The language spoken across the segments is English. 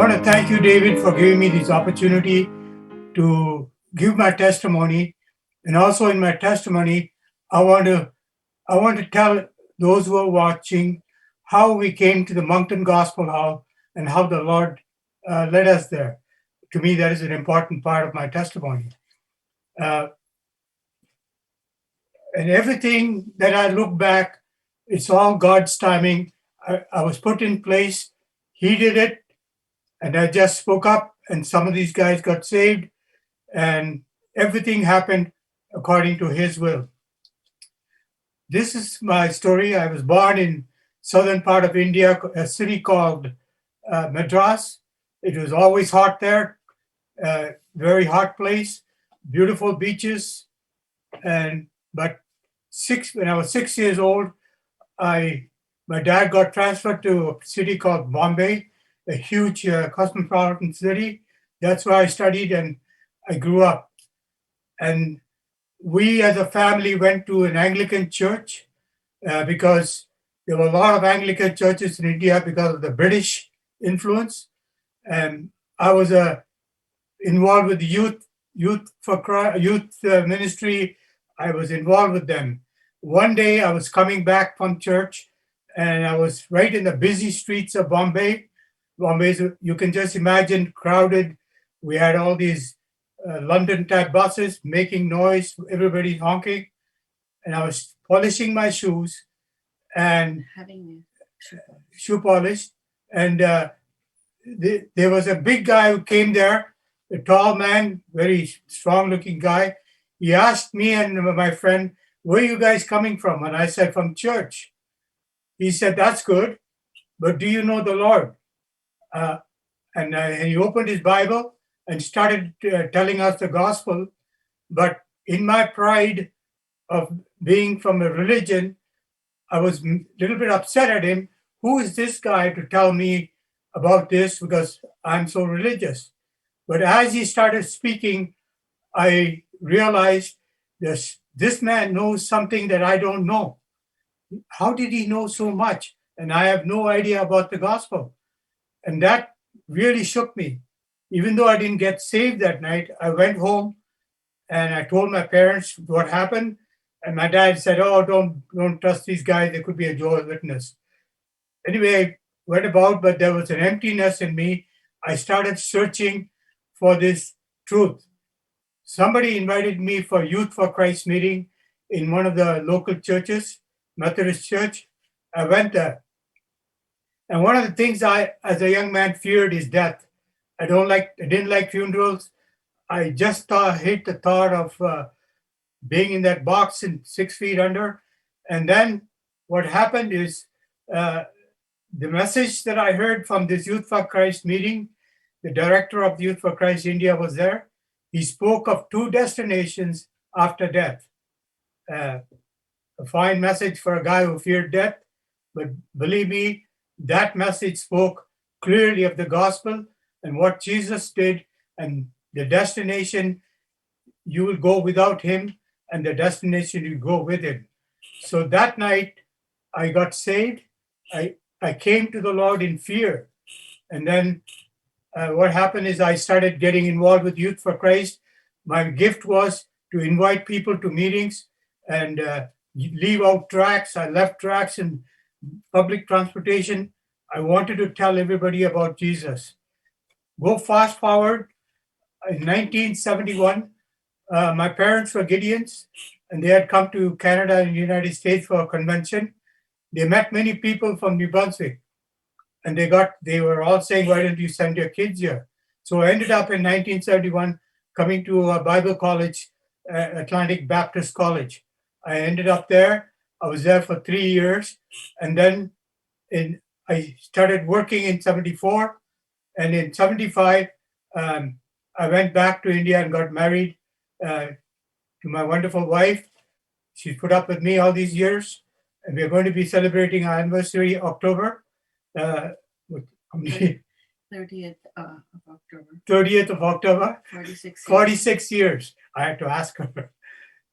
want to thank you, David, for giving me this opportunity to give my testimony. And also in my testimony, I want to tell those who are watching how we came to the Moncton Gospel Hall and how the Lord led us there. To me, that is an important part of my testimony. Uh, and everything that I look back, it's all God's timing. I was put in place. He did it. And I just spoke up, and some of these guys got saved, and everything happened according to His will. This is my story. I was born in southern part of India, a city called Madras. It was always hot there, very hot place, beautiful beaches. But when I was 6 years old, my dad got transferred to a city called Bombay, a huge cosmopolitan city. That's where I studied and I grew up. And we as a family went to an Anglican church because there were a lot of Anglican churches in India because of the British influence. And I was involved with the youth ministry. I was involved with them. One day I was coming back from church and I was right in the busy streets of Bombay. Bombay, you can just imagine, crowded. We had all these London type buses making noise, everybody honking. And I was polishing my shoes and Having shoe polish. And there was a big guy who came there, a tall man, very strong looking guy. He asked me and my friend, "Where are you guys coming from?" And I said, "From church." He said, "That's good, but do you know the Lord?" And he opened his Bible and started telling us the gospel. But in my pride of being from a religion, I was a little bit upset at him. Who is this guy to tell me about this because I'm so religious? But as he started speaking, I realized this man knows something that I don't know. How did he know so much? And I have no idea about the gospel. And that really shook me. Even though I didn't get saved that night, I went home and I told my parents what happened. And my dad said, "Oh, don't trust these guys. They could be a Jehovah's Witness." Anyway, I went about, but there was an emptiness in me. I started searching for this truth. Somebody invited me for Youth for Christ meeting in one of the local churches, Methodist Church. I went there. And one of the things I, as a young man, feared is death. I didn't like funerals. I just hate the thought of being in that box and 6 feet under. And then what happened is the message that I heard from this Youth for Christ meeting, the director of Youth for Christ India was there. He spoke of two destinations after death. A fine message for a guy who feared death, but believe me, that message spoke clearly of the gospel and what Jesus did and the destination. You will go without him and the destination you go with him. So that night I got saved. I came to the Lord in fear. And then what happened is I started getting involved with Youth for Christ. My gift was to invite people to meetings and leave out tracts. I left tracts in public transportation. I wanted to tell everybody about Jesus. Go fast forward. In 1971, my parents were Gideons, and they had come to Canada and the United States for a convention. They met many people from New Brunswick, and they were all saying, "Why don't you send your kids here?" So I ended up in 1971 coming to a Bible college, Atlantic Baptist College. I ended up there. I was there for 3 years, and then I started working in 74, and in 75, I went back to India and got married to my wonderful wife. She's put up with me all these years, and we're going to be celebrating our anniversary October. With 30th of October. 30th of October, 46 years. I had to ask her.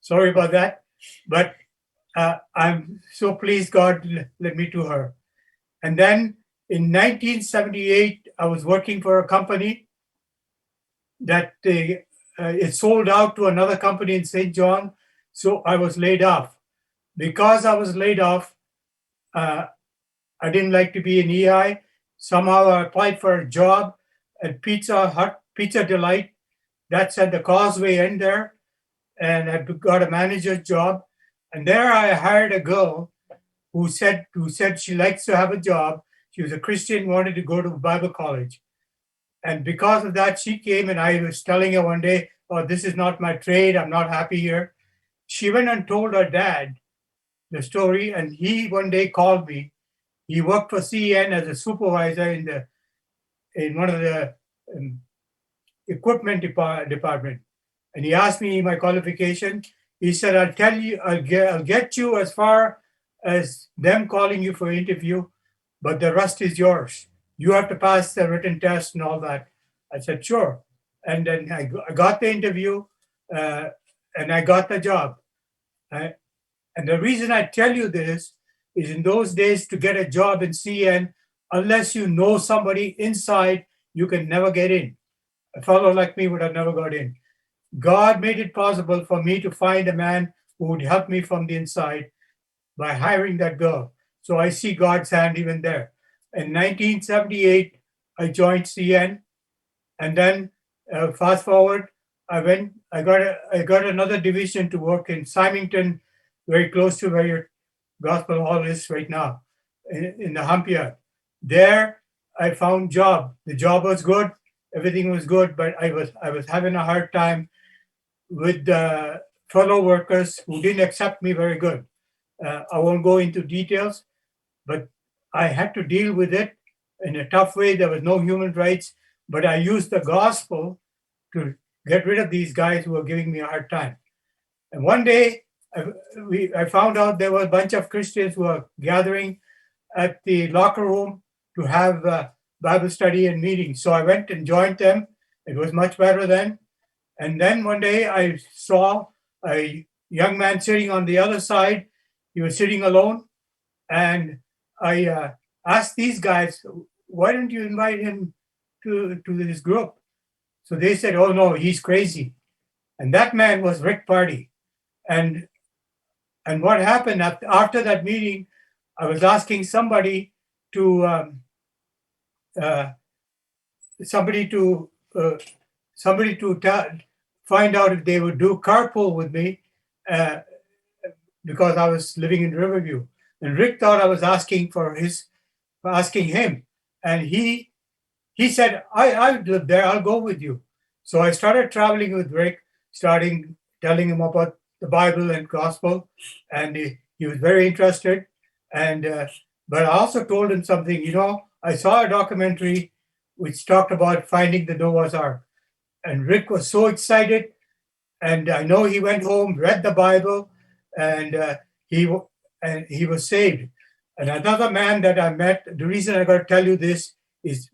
Sorry about that. But I'm so pleased God led me to her. And then In 1978, I was working for a company that it sold out to another company in St. John. So I was laid off. Because I was laid off, uh, I didn't like to be in EI. Somehow I applied for a job at Pizza Hut, Pizza Delight. That's at the Causeway end there. And I got a manager's job. And there I hired a girl who said she likes to have a job. She was a Christian, wanted to go to Bible college. And because of that, she came and I was telling her one day, oh, this is not my trade. I'm not happy here. She went and told her dad the story. And he one day called me. He worked for CN as a supervisor in one of the um, equipment department. And he asked me my qualification. He said, I'll tell you, I'll get you as far as them calling you for interview, but the rest is yours. You have to pass the written test and all that. I said, sure. And then I got the interview uh, and I got the job. Uh, and the reason I tell you this is in those days to get a job in CN, unless you know somebody inside, you can never get in. A fellow like me would have never got in. God made it possible for me to find a man who would help me from the inside by hiring that girl. So I see God's hand even there. In 1978, I joined CN, and then fast forward, I got another division to work in Symington, very close to where your gospel hall is right now, in the hump yard. There, I found job. The job was good, everything was good, but I was having a hard time with the fellow workers who didn't accept me very good. I won't go into details, but I had to deal with it in a tough way. There was no human rights, but I used the gospel to get rid of these guys who were giving me a hard time. And one day, I found out there were a bunch of Christians who were gathering at the locker room to have Bible study and meetings. So I went and joined them. It was much better then. And then one day I saw a young man sitting on the other side. He was sitting alone. And I asked these guys, why don't you invite him to this group? So they said, oh no, he's crazy. And that man was Rick Party. And what happened after that meeting, I was asking to uh, somebody to somebody to find out if they would do carpool with me uh, because I was living in Riverview. And Rick thought I was asking him, and he said, I live there. I'll go with you. So I started traveling with Rick, starting telling him about the Bible and gospel, and he was very interested. And but I also told him something. I saw a documentary which talked about finding the Noah's Ark, and Rick was so excited. And I know he went home, read the Bible, and he was saved. And another man that I met. The reason I got to tell you this is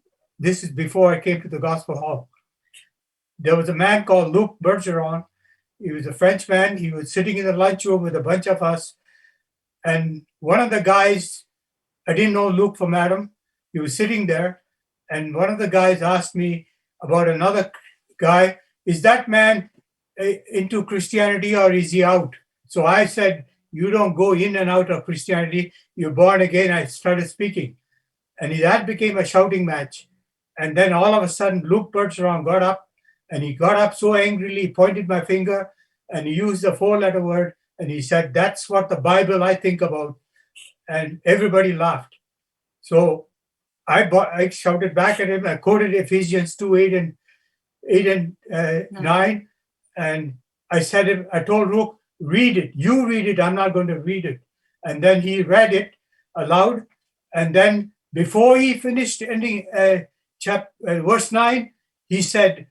before I came to the Gospel Hall. There was a man called Luc Bergeron. He was a Frenchman. He was sitting in the lunchroom with a bunch of us. And one of the guys, I didn't know Luke from Adam. He was sitting there. And one of the guys asked me about another guy. Is that man into Christianity or is he out? So I said, you don't go in and out of Christianity. You're born again. I started speaking. And that became a shouting match. And then all of a sudden, Luke Bergeron got up, and he got up so angrily, he pointed my finger, and he used a four-letter word, and he said, that's what the Bible I think about. And everybody laughed. So I shouted back at him. I quoted Ephesians 2:8 and 9. And I told Luke, read it. You read it. I'm not going to read it. And then he read it aloud. And then before he finished ending verse 9, he said,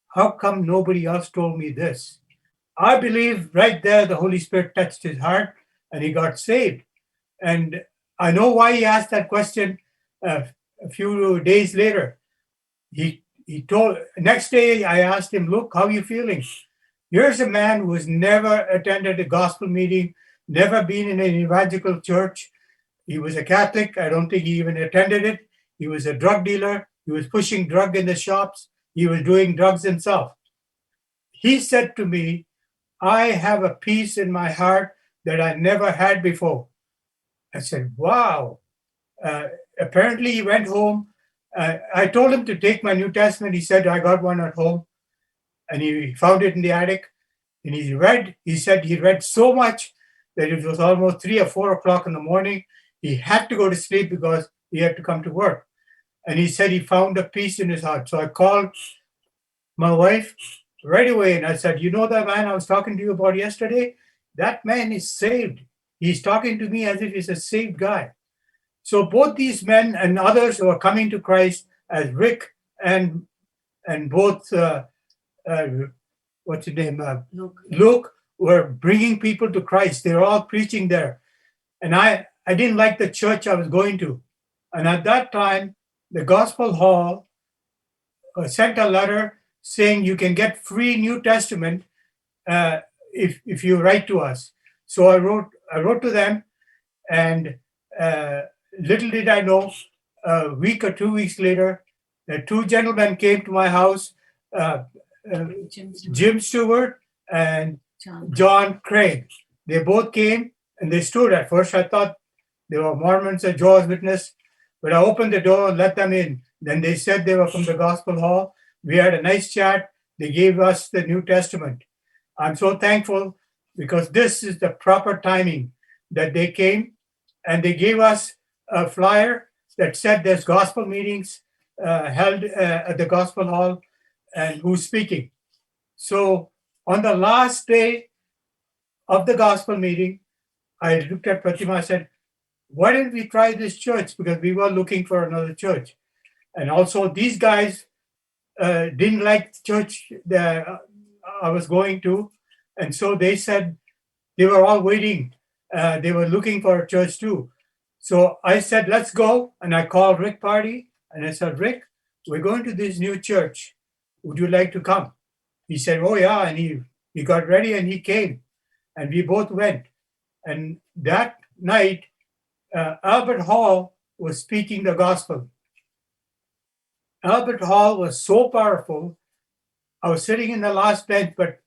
how come nobody else told me this? I believe right there the Holy Spirit touched his heart and he got saved. And I know why he asked that question a few days later. He told, next day I asked him, look, how are you feeling? Here's a man who has never attended a gospel meeting, never been in an evangelical church. He was a Catholic. I don't think he even attended it. He was a drug dealer. He was pushing drug in the shops. He was doing drugs himself. He said to me, I have a peace in my heart that I never had before. I said, wow. Uh, Apparently, he went home. I told him to take my New Testament. He said, I got one at home. And he found it in the attic. And he said he read so much that it was almost 3 or 4 o'clock in the morning. He had to go to sleep because he had to come to work. And he said he found a peace in his heart. So I called my wife right away and I said, you know that man I was talking to you about yesterday? That man is saved. He's talking to me as if he's a saved guy. So both these men and others who are coming to Christ, as Rick and both uh, what's his name, Luke, were bringing people to Christ. They're all preaching there, and I didn't like the church I was going to, and at that time, the Gospel Hall sent a letter saying you can get free New Testament if you write to us. So I wrote to them, and uh, little did I know, a week or 2 weeks later, the two gentlemen came to my house, uh, uh, Jim Stewart and John Craig. They both came and they stood. At first, I thought they were Mormons or Jehovah's Witness, but I opened the door and let them in. Then they said they were from the Gospel Hall. We had a nice chat. They gave us the New Testament. I'm so thankful because this is the proper timing that they came and they gave us a flyer that said there's gospel meetings held at the Gospel Hall and who's speaking. So on the last day of the gospel meeting, I looked at Pratima and said, why didn't we try this church? Because we were looking for another church. And also these guys didn't like the church that I was going to. And so they said they were all waiting. They were looking for a church too. So I said, let's go. And I called Rick Party and I said, Rick, we're going to this new church. Would you like to come? He said, oh yeah. And he got ready and he came. And we both went. And that night, Albert Hall was speaking the gospel. Albert Hall was so powerful. I was sitting in the last bench, but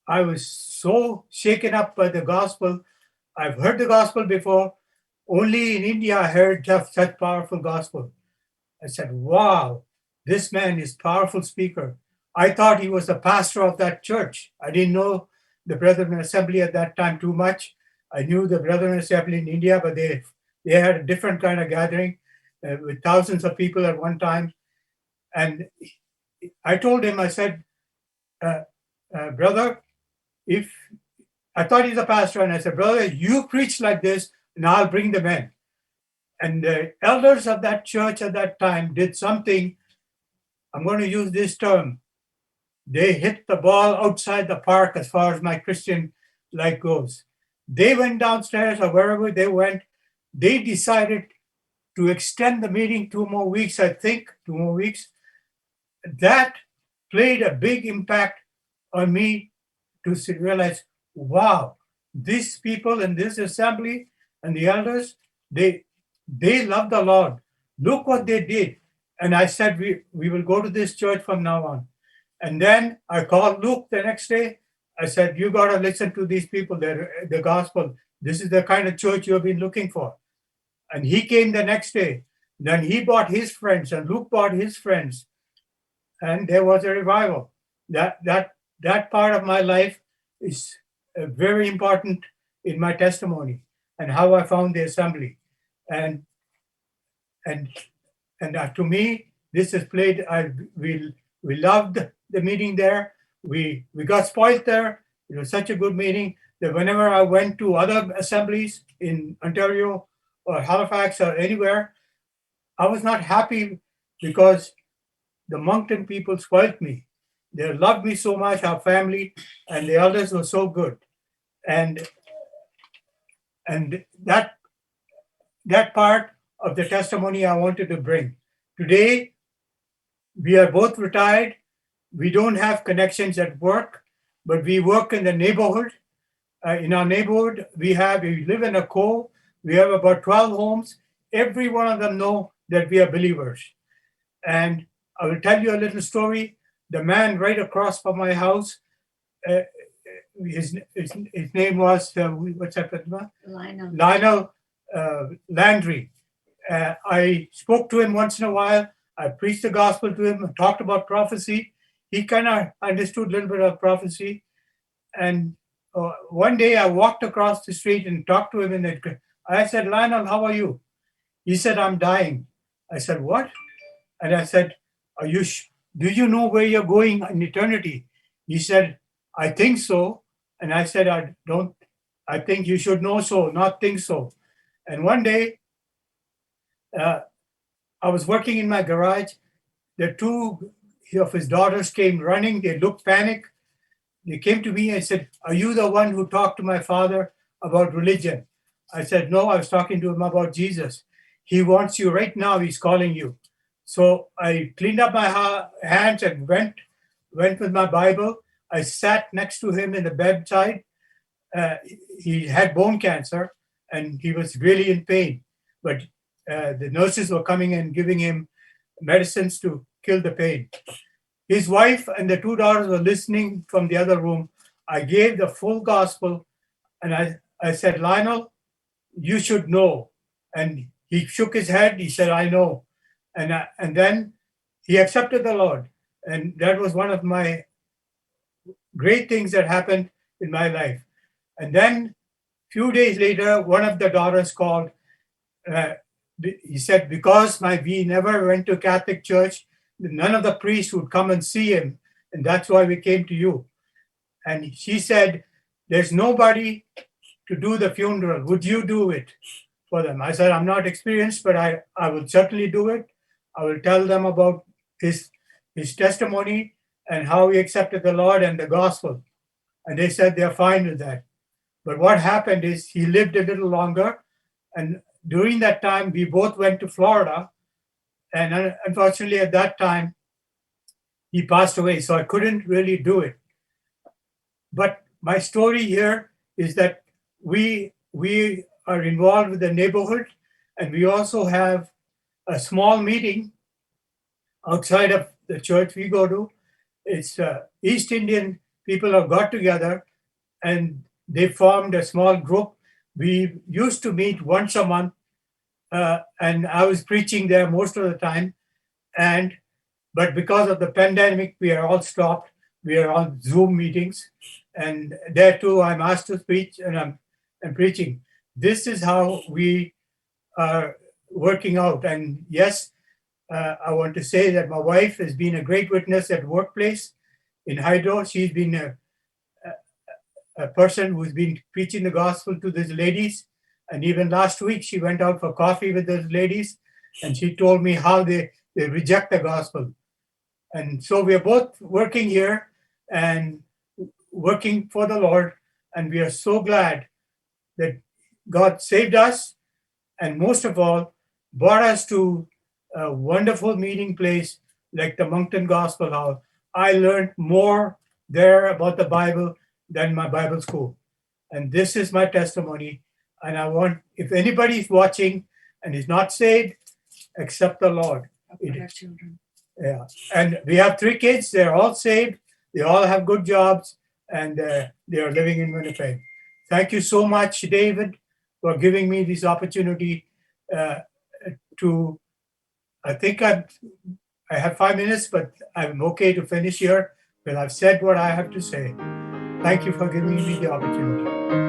I was so shaken up by the gospel. I've heard the gospel before. Only in India I heard such powerful gospel. I said, wow, this man is a powerful speaker. I thought he was the pastor of that church. I didn't know the Brethren Assembly at that time too much. I knew the Brethren Assembly in India, but they had a different kind of gathering with thousands of people at one time. And I told him, I said, brother, if I thought he's a pastor, and I said, brother, you preach like this, and I'll bring the men. And the elders of that church at that time did something, I'm going to use this term. They hit the ball outside the park as far as my Christian life goes. They went downstairs or wherever they went. They decided to extend the meeting 2 more weeks, I think, 2 more weeks. That played a big impact on me to realize, wow, these people in this assembly and the elders, they love the Lord. Look what they did. And I said, we will go to this church from now on. And then I called Luke the next day. I said, you got to listen to these people, the gospel. This is the kind of church you have been looking for. And he came the next day. Then he brought his friends and Luke brought his friends. And there was a revival. That part of my life is very important in my testimony and how I found the assembly. And to me, this has played. We loved the meeting there. We got spoiled there. It was such a good meeting that whenever I went to other assemblies in Ontario or Halifax or anywhere, I was not happy because the Moncton people spoiled me. They loved me so much, our family, and the elders were so good. And that part of the testimony I wanted to bring. Today, we are both retired. We don't have connections at work, but we work in the neighborhood. In our neighborhood, we live in a cove. We have about 12 homes. Every one of them know that we are believers. And I will tell you a little story. The man right across from my house, uh, his name was, what's that? Lionel. Lionel Landry. I spoke to him once in a while. I preached the gospel to him, talked about prophecy. He kind of understood a little bit of prophecy. And one day I walked across the street and talked to him. I said, Lionel, how are you? He said, I'm dying. I said, what? And I said, are you do you know where you're going in eternity? He said, I think so. And I said, I think you should know so, not think so. And one day, uh, I was working in my garage. The two of his daughters came running. They looked panicked. They came to me and said, are you the one who talked to my father about religion? I said, no, I was talking to him about Jesus. He wants you right now. He's calling you. So I cleaned up my hands and went with my Bible. I sat next to him in the bedside. Uh, he had bone cancer and he was really in pain. But the nurses were coming and giving him medicines to kill the pain. His wife and the two daughters were listening from the other room. I gave the full gospel and I said, Lionel, you should know. And he shook his head. He said, I know. And then he accepted the Lord. And that was one of my great things that happened in my life. And then a few days later, one of the daughters called. Uh, he said, because we never went to Catholic church, none of the priests would come and see him. And that's why we came to you. And she said, there's nobody to do the funeral. Would you do it for them? I said, I'm not experienced, but I will certainly do it. I will tell them about his testimony and how he accepted the Lord and the gospel. And they said they're fine with that. But what happened is he lived a little longer. And during that time, we both went to Florida. And unfortunately, at that time, he passed away. So I couldn't really do it. But my story here is that we are involved with the neighborhood, and we also have a small meeting outside of the church we go to. It's East Indian people have got together and they formed a small group. We used to meet once a month, and I was preaching there most of the time. But because of the pandemic, we are all stopped. We are on Zoom meetings, and there too, I'm asked to preach, and I'm preaching. This is how we are working out. And yes, I want to say that my wife has been a great witness at workplace in Hydro. She's been a person who's been preaching the gospel to these ladies. And even last week, she went out for coffee with those ladies, and she told me how they reject the gospel. And so we are both working here and working for the Lord. And we are so glad that God saved us and most of all, brought us to a wonderful meeting place like the Moncton Gospel Hall. I learned more there about the Bible than my Bible school. And this is my testimony. And I want, if anybody is watching and is not saved, accept the Lord. Our children. Yeah. And we have 3 kids. They're all saved. They all have good jobs and they are living in Winnipeg. Thank you so much, David, for giving me this opportunity to, I think I have 5 minutes, but I'm okay to finish here because I've said what I have to say. Thank you for giving me the opportunity.